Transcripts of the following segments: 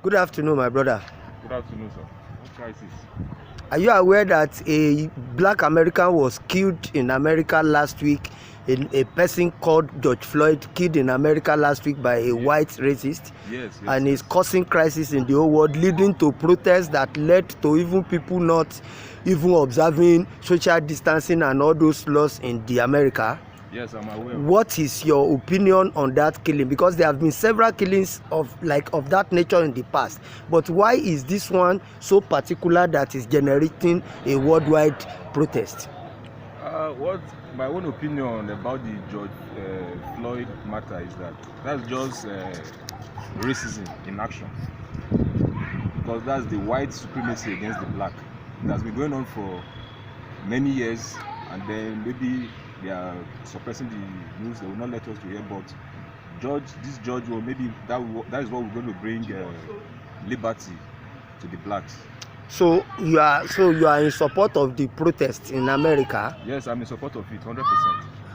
Good afternoon, my brother. Good afternoon, sir. What crisis? Are you aware that a black American was killed in America last week? A person called George Floyd killed in America last week by a white racist. Yes. And is causing crisis in the whole world, leading to protests that led to even people not even observing social distancing and all those laws in the America. Yes, I'm aware. What is your opinion on that killing? Because there have been several killings of that nature in the past, but why is this one so particular that is generating a worldwide protest? What my own opinion about the George Floyd matter is that that's just racism in action, because that's the white supremacy against the black. It has been going on for many years, and then maybe they are suppressing the news. They will not let us to hear, but this judge, or maybe that is what we're going to bring liberty to the blacks. So you are in support of the protest in America? Yes, I'm in support of it, 100%.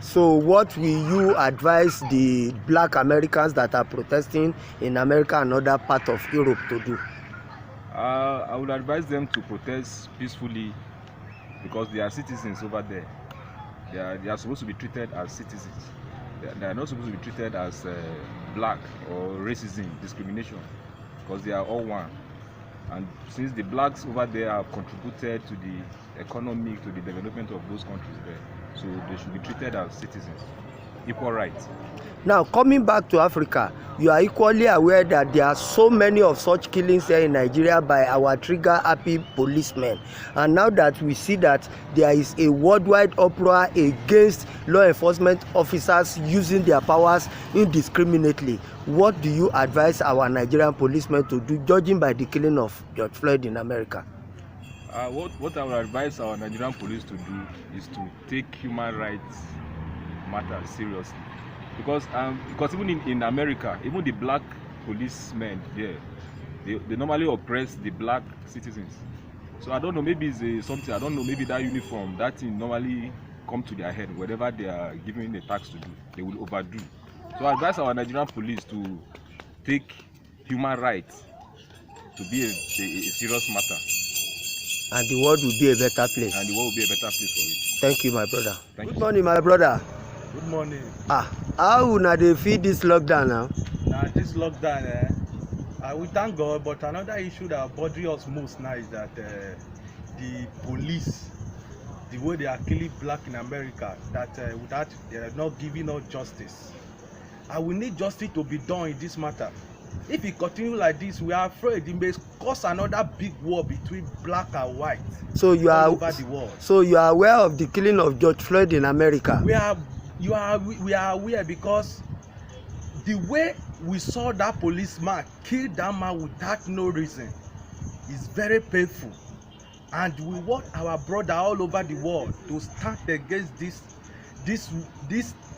So what will you advise the black Americans that are protesting in America and other parts of Europe to do? I would advise them to protest peacefully, because they are citizens over there. They are supposed to be treated as citizens. They are not supposed to be treated as black or racism, discrimination, because they are all one. And since the blacks over there have contributed to the economy, to the development of those countries there, so they should be treated as citizens, equal rights. Now, coming back to Africa, you are equally aware that there are so many of such killings here in Nigeria by our trigger-happy policemen. And now that we see that there is a worldwide uproar against law enforcement officers using their powers indiscriminately, what do you advise our Nigerian policemen to do, judging by the killing of George Floyd in America? What I would advise our Nigerian police to do is to take human rights matters seriously. Because even in America, even the black policemen there, they normally oppress the black citizens. So I don't know, maybe it's something, I don't know, maybe that uniform, that thing normally come to their head whenever they are given a task to do, they will overdo. So I advise our Nigerian police to take human rights to be a serious matter. And the world will be a better place. And the world will be a better place for it. Thank you, my brother. Good morning, my brother. Good morning. How una dey feel this lockdown now? This lockdown, we thank God, but another issue that bothers us most now is that the police, the way they are killing black in America, that without they are not giving us justice. And we need justice to be done in this matter. If it continue like this, we are afraid it may cause another big war between black and white. So you are over the world. So you are aware of the killing of George Floyd in America? We are aware, because the way we saw that policeman kill that man without no reason is very painful, and we want our brother all over the world to stand against this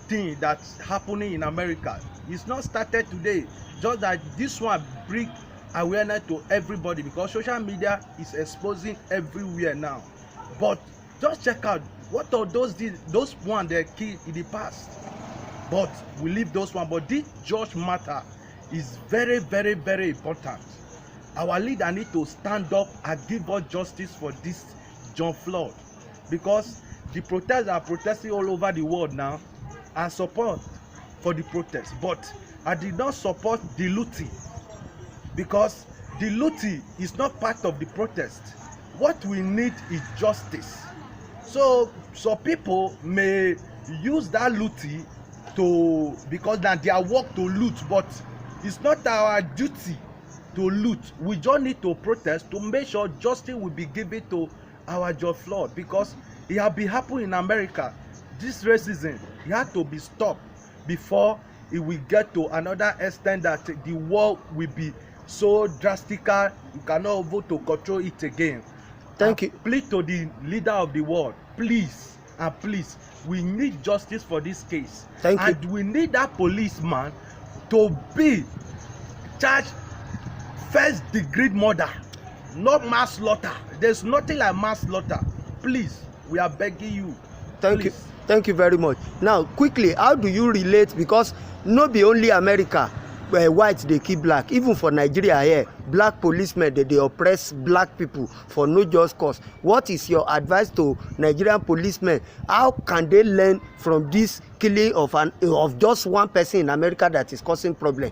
thing that's happening in America. It's not started today, just that this one bring awareness to everybody, because social media is exposing everywhere now. But just check out what are those one they killed in the past, but we leave those one. But this George matter is very, very, very important. Our leader need to stand up and give us justice for this George Floyd, because the protesters are protesting all over the world now and support for the protest. But I did not support the looting, because the looting is not part of the protest. What we need is justice. So people may use that looting because now they are work to loot, but it's not our duty to loot. We just need to protest to make sure justice will be given to our George Floyd, because it has been happening in America. This racism, it had to be stopped before it will get to another extent that the world will be so drastic you cannot vote to control it again. Thank you. Plead to the leader of the world, please, we need justice for this case. Thank you. And we need that policeman to be charged first-degree murder, not mass slaughter. There's nothing like mass slaughter. Please, we are begging you. Thank you very much. Now, quickly, how do you relate, because no be only America, white dey kill black. Even for Nigeria here, black policemen dey oppress black people for no just cause. What is your advice to Nigerian policemen? How can they learn from this killing of just one person in America that is causing problem?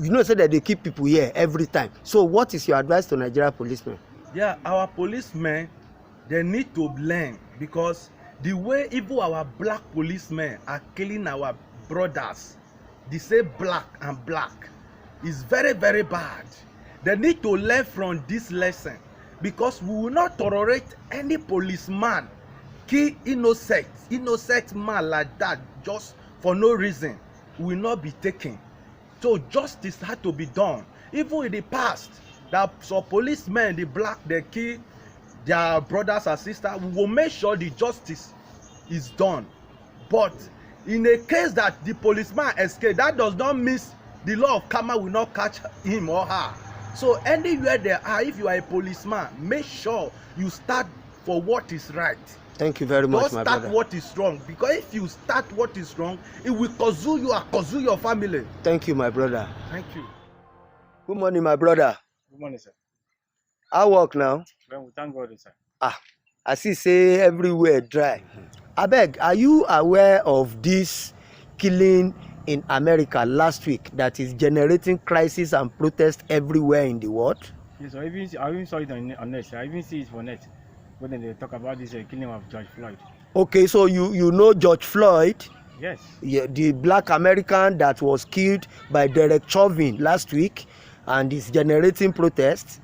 You know say that they kill people here every time. So what is your advice to Nigerian policemen? Yeah, our policemen, they need to learn, because the way even our black policemen are killing our brothers, they say black and black, is very, very bad. They need to learn from this lesson, because we will not tolerate any policeman kill innocent man like that just for no reason. Will not be taken. So justice had to be done. Even in the past, that some policemen, the black, they kill their brothers and sisters, we will make sure the justice is done. But in a case that the policeman escape, that does not mean the law of karma will not catch him or her. So anywhere they are, if you are a policeman, make sure you start for what is right. Thank you very much, my brother. Don't start what is wrong, because if you start what is wrong, it will cause you and cause your family. Thank you, my brother. Thank you. Good morning, my brother. Good morning, sir. How work now? Well, we thank God, sir. I see say everywhere dry. Abeg, are you aware of this killing in America last week that is generating crisis and protest everywhere in the world? Yes, I even saw it on net. I even see it for net when they talk about this killing of George Floyd. Okay, so you know George Floyd? Yes. Yeah, the black American that was killed by Derek Chauvin last week, and is generating protests.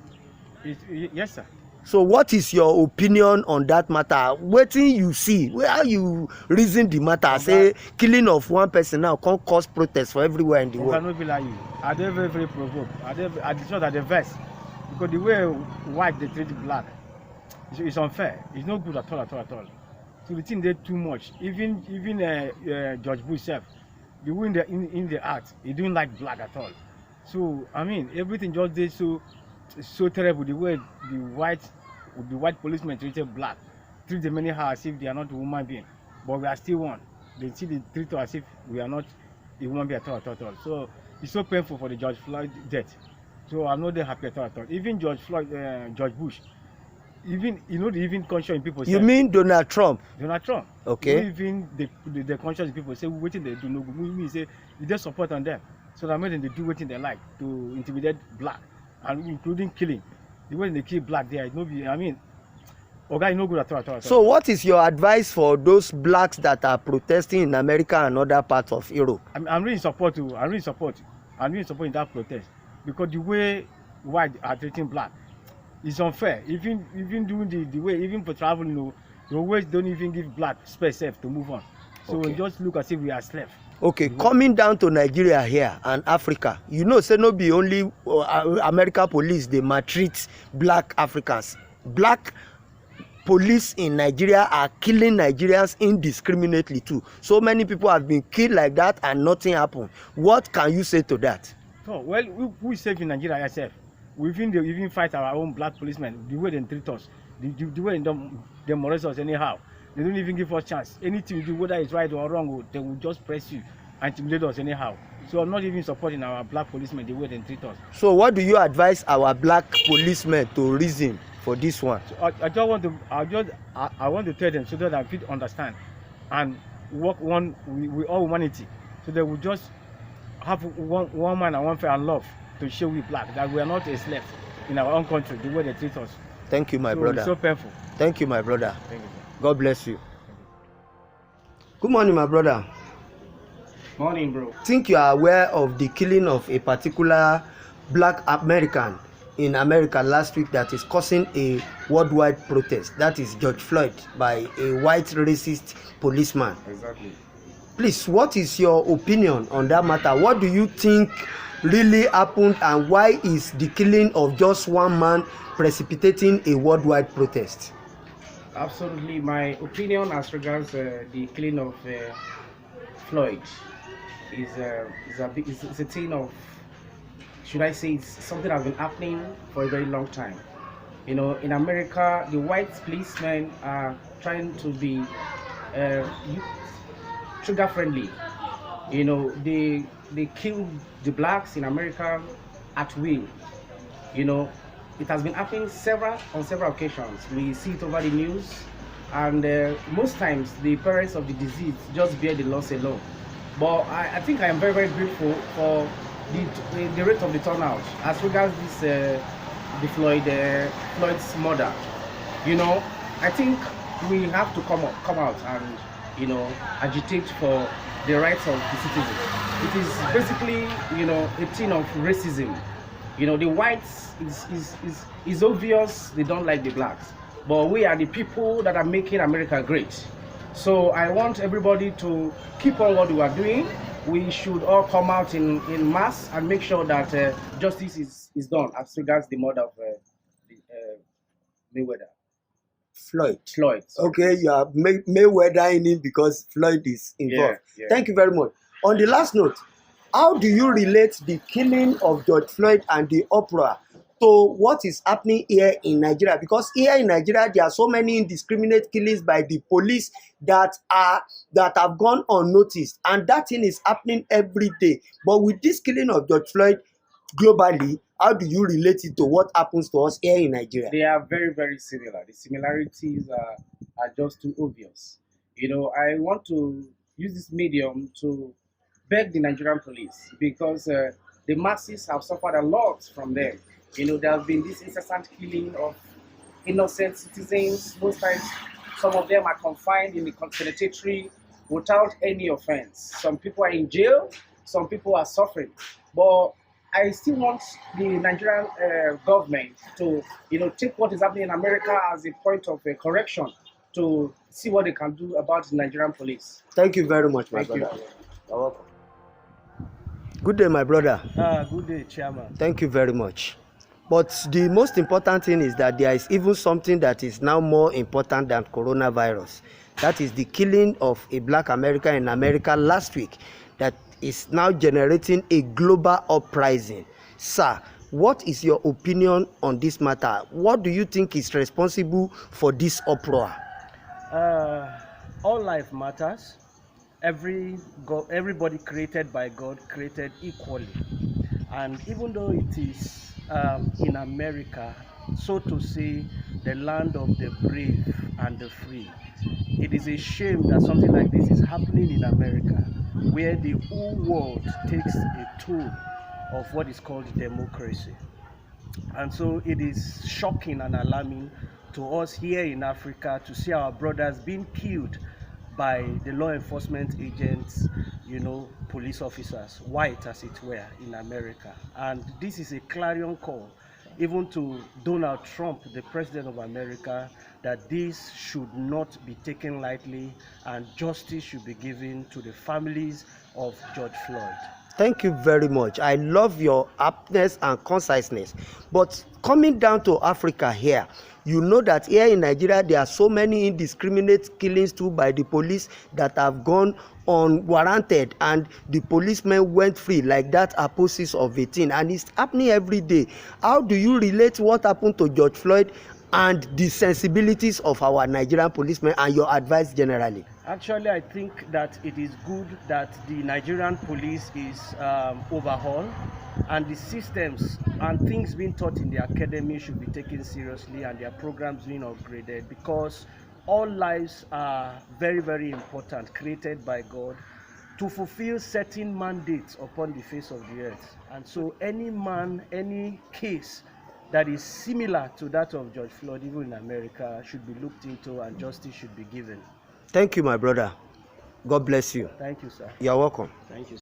Yes, sir. So what is your opinion on that matter? Wetin you see, how you reason the matter? Okay. Say killing of one person now can cause protests for everywhere in the world. I cannot be like you. Are they very, very provoked? Are they at the verse? Because the way white they treat black, it's unfair. It's not good at all. So the thing they too much. Even George Bush self, the way in the act, he didn't like black at all. So I mean, everything just did so terrible. The way the white policemen treated black, treat them anyhow as if they are not a human being, but we are still one. They treat us as if we are not a human being at all. So it's so painful for the George Floyd death. So I'm not that happy at all. Even George Bush, even they even conscious in people. You mean Donald Trump? Donald Trump. Okay. Even the conscious people say waiting they do no good. We say you just support on them, so that means they do what they like to intimidate black, and including killing. The way they kill black there, it no be. I mean, okay, no good at all. So what is your advice for those blacks that are protesting in America and other parts of Europe? I'm really support too. I'm really support in that protest, because the way white are treating black is unfair. Even doing the way, even for traveling, the always don't even give black space safe to move on. So okay. Just look as if we are slaves. Okay, coming down to Nigeria here and Africa, you know, say no be only American police they maltreat black Africans. Black police in Nigeria are killing Nigerians indiscriminately too. So many people have been killed like that and nothing happened. What can you say to that? Oh, well, we safe in Nigeria ourselves. We even fight our own black policemen, the way they treat us, the way they molest us anyhow. They don't even give us chance. Anything you do, whether it's right or wrong, they will just press you and intimidate us anyhow. So I'm not even supporting our black policemen the way they treat us. So what do you advise our black policemen to reason for this one? So I want to tell them so that they fit understand and work with all humanity. So they will just have one man and one fair and love to show we black that we are not a slave in our own country the way they treat us. Thank you, my brother. It's so painful. Thank you, my brother. Thank you. God bless you. Good morning, my brother. Morning, bro. Think you are aware of the killing of a particular black American in America last week that is causing a worldwide protest? That is George Floyd by a white racist policeman. Exactly. Please, what is your opinion on that matter? What do you think really happened, and why is the killing of just one man precipitating a worldwide protest? Absolutely. My opinion as regards the killing of Floyd is a thing of, should I say, it's something that's been happening for a very long time. You know, in America, the white policemen are trying to be trigger friendly. You know, they they kill the blacks in America at will. You know, it has been happening on several occasions. We see it over the news, and most times the parents of the deceased just bear the loss alone. But I think I am very, very grateful for the rate of the turnout as regards this the Floyd's murder. You know, I think we have to come out and, you know, agitate for the rights of the citizens. It is basically, you know, a thing of racism. You know, the whites is obvious they don't like the blacks, but we are the people that are making America great. So I want everybody to keep on what we are doing. We should all come out in mass and make sure that justice is done as regards the murder of Mayweather. Floyd. Okay, you are Mayweather in it because Floyd is involved. Yeah. Thank you very much. On the last note, how do you relate the killing of George Floyd and the uproar to what is happening here in Nigeria? Because here in Nigeria, there are so many indiscriminate killings by the police that have gone unnoticed, and that thing is happening every day. But with this killing of George Floyd globally, how do you relate it to what happens to us here in Nigeria? They are very, very similar. The similarities are just too obvious. You know, I want to use this medium to beg the Nigerian police, because the masses have suffered a lot from them. You know, there has been this incessant killing of innocent citizens. Most times, some of them are confined in the penitentiary without any offense. Some people are in jail, some people are suffering. But I still want the Nigerian government to, you know, take what is happening in America as a point of correction to see what they can do about the Nigerian police. Thank you very much, my Thank brother. you. You're welcome. Good day, my brother. Good day, Chairman. Thank you very much. But the most important thing is that there is even something that is now more important than coronavirus. That is the killing of a black American in America last week that is now generating a global uprising. Sir, what is your opinion on this matter? What do you think is responsible for this uproar? All life matters. Everybody created by God, created equally. And even though it is in America, so to say, the land of the brave and the free, it is a shame that something like this is happening in America, where the whole world takes a toll of what is called democracy. And so it is shocking and alarming to us here in Africa to see our brothers being killed by the law enforcement agents, you know, police officers, white as it were, in America. And this is a clarion call even to Donald Trump, the president of America, that this should not be taken lightly and justice should be given to the families of George Floyd. Thank you very much. I love your aptness and conciseness. But coming down to Africa here, you know that here in Nigeria, there are so many indiscriminate killings too by the police that have gone unwarranted, and the policemen went free like that Aposis of 18, and it's happening every day. How do you relate what happened to George Floyd and the sensibilities of our Nigerian policemen and your advice generally? Actually, I think that it is good that the Nigerian police is overhauled, and the systems and things being taught in the academy should be taken seriously, and their programs being upgraded, because all lives are very, very important, created by God to fulfill certain mandates upon the face of the earth. And so any man, any case that is similar to that of George Floyd, even in America, should be looked into and justice should be given. Thank you, my brother. God bless you. Thank you, sir. You're welcome. Thank you.